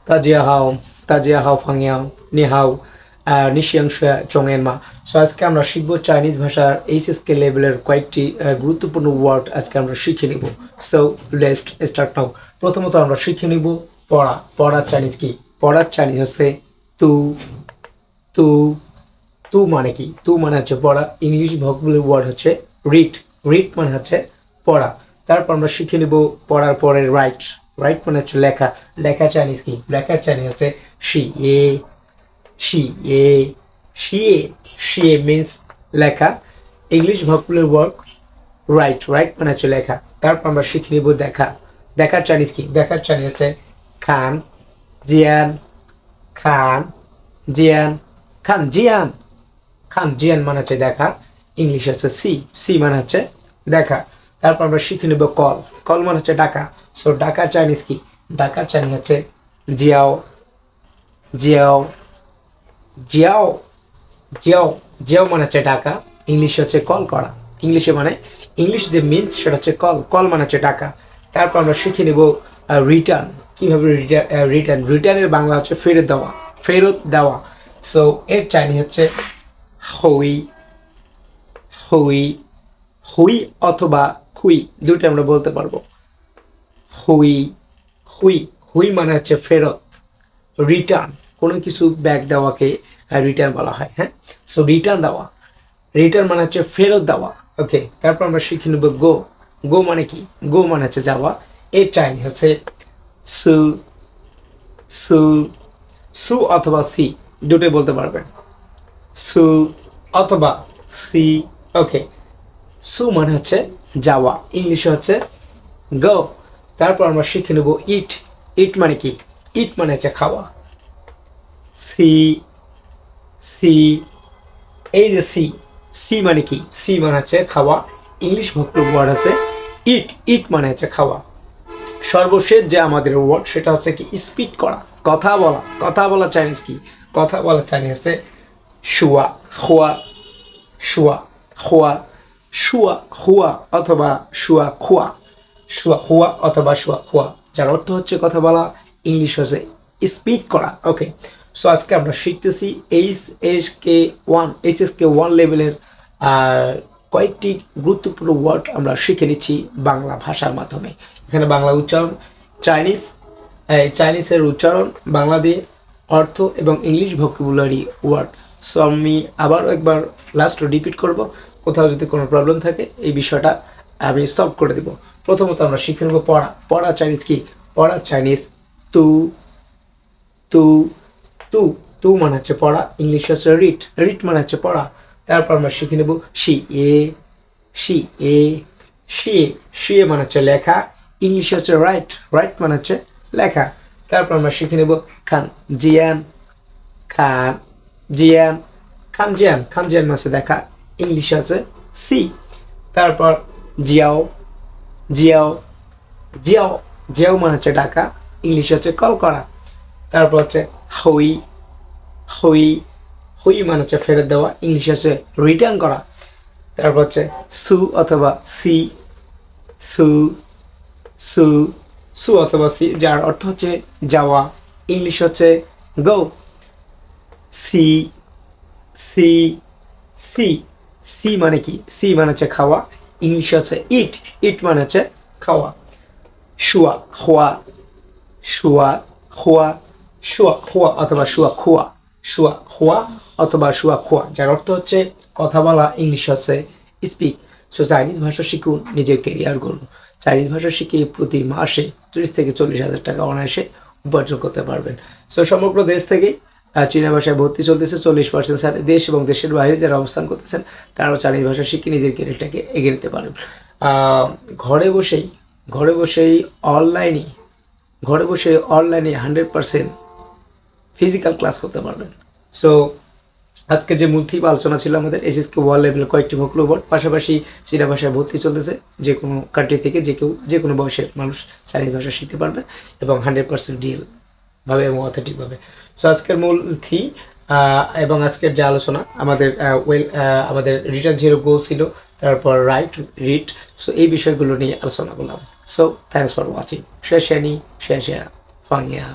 তাজিয়া হাও তাজিয়া হাও ফাংয়াও নিহাও নিশিয়াংশা চংএনমা। So আজকে আমরা শিখবো চাইনিজ ভাষার এইচএসকে লেভেলের কয়েকটি গুরুত্বপূর্ণ ওয়ার্ড আজকে আমরা শিখে নিব। So let's start now. প্রথমত আমরা শিখে নিব পড়া। পড়ার চাইনিজ কি? পড়ার চাইনিজ হচ্ছে তু তু তু মানে কি? তু মানে হচ্ছে পড়া। ইংলিশ ভোকাবুলারি ওয়ার্ড হচ্ছে রিড। রিড মানে হচ্ছে পড়া। তারপর আমরা শিখে নিব পড়ার পরে রাইট। রাইট মানে হচ্ছে লেখা। লেখার চাইনিজ কি? লেখার চাইনিজ হচ্ছে শিয়ে শিয়ে শিয়ে। শিয়ে মিন্স লেখা। English vocabulary word write. Write মানে হচ্ছে লেখা। তারপর আমরা শিখে নিব দেখা। দেখার চাইনিজ কি? দেখার চাইনিজ হচ্ছে খান জিয়ান খান জিয়ান খান জিয়ান। খান জিয়ান মানে হচ্ছে দেখা। ইংলিশ হচ্ছে সি। সি মানে হচ্ছে দেখা। তারপর আমরা শিখে নেব কল। কল মানে হচ্ছে ডাকা। সো ডাকার চাইনিজ কি? ডাকার চাইনিজ হচ্ছে Xiao Xiao Xiao Xiao. Xiao মানে হচ্ছে ডাকা। ইংলিশ হচ্ছে কল করা। ইংলিশে মানে ইংলিশ যে মিনস সেটা হচ্ছে কল। কল মানে হচ্ছে ডাকা। তারপর আমরা শিখে নেব রিটার্ন। কিভাবে রিটার্ন? রিটার্নের বাংলা হচ্ছে ফেরত দেওয়া। ফেরত দেওয়া। সো এর চাইনিজ হচ্ছে হুই হুই হুই অথবা হুই, দুটো আমরা বলতে পারবো। হুই হুই হুই মানে হচ্ছে ফেরত। রিটার্ন কোনো কিছু ব্যাক দেওয়াকে রিটার্ন বলা হয়। হ্যাঁ, সো রিটার্ন দেওয়া। রিটার্ন মানে হচ্ছে ফেরত দেওয়া। ওকে, তারপর আমরা শিখে নেব গো। গো মানে কি? গো মানে হচ্ছে যাওয়া। এর চাইনিজ হচ্ছে সু সু সু অথবা সি, দুটোই বলতে পারবেন। সু অথবা সি। ওকে, সু মানে হচ্ছে যাওয়া। ইংলিশে হচ্ছে গো। তারপর আমরা শিখে নেব ইট। ইট মানে কি? ইট মানে হচ্ছে খাওয়া। সি সি এই যে সি, সি মানে কি? সি মানে হচ্ছে খাওয়া। ইংলিশ ভোকাবুলারি ওয়ার্ড আছে ইট। ইট মানে হচ্ছে খাওয়া। সর্বশেষ যে আমাদের ওয়ার্ড সেটা হচ্ছে কি? স্পিক করা, কথা বলা। কথা বলা চাইনিজ কি? কথা বলা চাইনিজ হচ্ছে শুয়া হুয়া শুয়া হুয়া শুয়া হুয়া অথবা শুয়া খুয়া। শুয়া হুয়া অথবা শুয়া খুয়া, যার অর্থ হচ্ছে কথা বলা। ইংলিশ হচ্ছে স্পিক করা। ওকে, সো আজকে আমরা শিখতেছি এইচএসকে 1 লেভেলের কয়েকটি গুরুত্বপূর্ণ ওয়ার্ড আমরা শিখে নিচ্ছি বাংলা ভাষার মাধ্যমে। এখানে বাংলা উচ্চারণ, চাইনিজের উচ্চারণ, বাংলা দিয়ে অর্থ এবং ইংলিশ ভোকাবুলারি ওয়ার্ড। সো আমি আবারও একবার লাস্ট রিপিট করব। কোথাও যদি কোনো প্রবলেম থাকে এই বিষয়টা আমি সলভ করে দেব। প্রথমত আমরা শিখে নেব পড়া। পড়া চাইনিজ কি? পড়া চাইনিজ তু তু তু তু মানে হচ্ছে পড়া। ইংলিশ হচ্ছে রিড। রিড মানে হচ্ছে পড়া। তারপর আমরা শিখে নেব শি এ শি এ শিয়ে। শিয়ে মানে হচ্ছে লেখা। ইংলিশ হচ্ছে রাইট। রাইট মানে হচ্ছে লেখা। তারপর আমরা শিখে নেব খান জিয়ান খান জিয়ান খান জিয়ান। খান জিয়ান মানে হচ্ছে দেখা। ইংলিশ আছে সি। তারপর জিয়াও জিয়াও জিয়াও। জিয়াও মানে হচ্ছে ডাকা। ইংলিশ হচ্ছে কল করা। তারপর হচ্ছে হুই হুই হুই মানে হচ্ছে ফেরত দেওয়া। ইংলিশ হচ্ছে রিটার্ন করা। তারপর হচ্ছে সু অথবা সি সু সু সু অথবা সি, যার অর্থ হচ্ছে যাওয়া। ইংলিশ হচ্ছে গো। সি সি সি সি মানে কি? সি মানে হচ্ছে খাওয়া। ইংলিশ হচ্ছে ইট। ইট মানে হচ্ছে খাওয়া। শুয়া হুয়া শুয়া হুয়া শুয়া হুয়া অথবা শুয়া খুয়া। শুয়া হুয়া অথবা শুয়া খুয়া, যার অর্থ হচ্ছে কথা বলা। ইংলিশ হচ্ছে স্পিক। সো চাইনিজ ভাষা শিখুন, নিজের কেরিয়ার গড়ুন। চাইনিজ ভাষা শিখে প্রতি মাসে 30 থেকে 40 হাজার টাকা অনায়াসে উপার্জন করতে পারবেন। সো সমগ্র দেশ থেকে চীনা ভাষায় ভর্তি চলতেছে। 40% স্যার দেশ এবং দেশের বাইরে যারা অবস্থান করতেছেন তারাও চাইনিজ ভাষা শিখে নিজের কেরিয়ারটাকে এগিয়ে নিতে পারেন। ঘরে বসেই ঘরে বসেই অনলাইনে ঘরে বসে অনলাইনে 100% ফিজিক্যাল ক্লাস করতে পারবেন। সো আজকে যে মূল থিম আলোচনা ছিল আমাদের এইচএসকে 1 লেভেলের কয়েকটি ভোকাবুলারি ওয়ার্ড, পাশাপাশি চীনা ভাষায় ভর্তি চলতেছে। যে কোনো কান্ট্রি থেকে যে কোনো বয়সের মানুষ চাইনিজ ভাষা শিখতে পারবে এবং 100% রিয়েল ভাবে এবং অথেন্টিক ভাবে। সো আজকের মূল থিম এবং আজকের যে আলোচনা আমাদের রিটার্ন জিরো গো ছিল, তারপর রাইট রিড। সো এই বিষয়গুলো নিয়ে আলোচনা করলাম। So thanks for watching. Share ফাংয়া।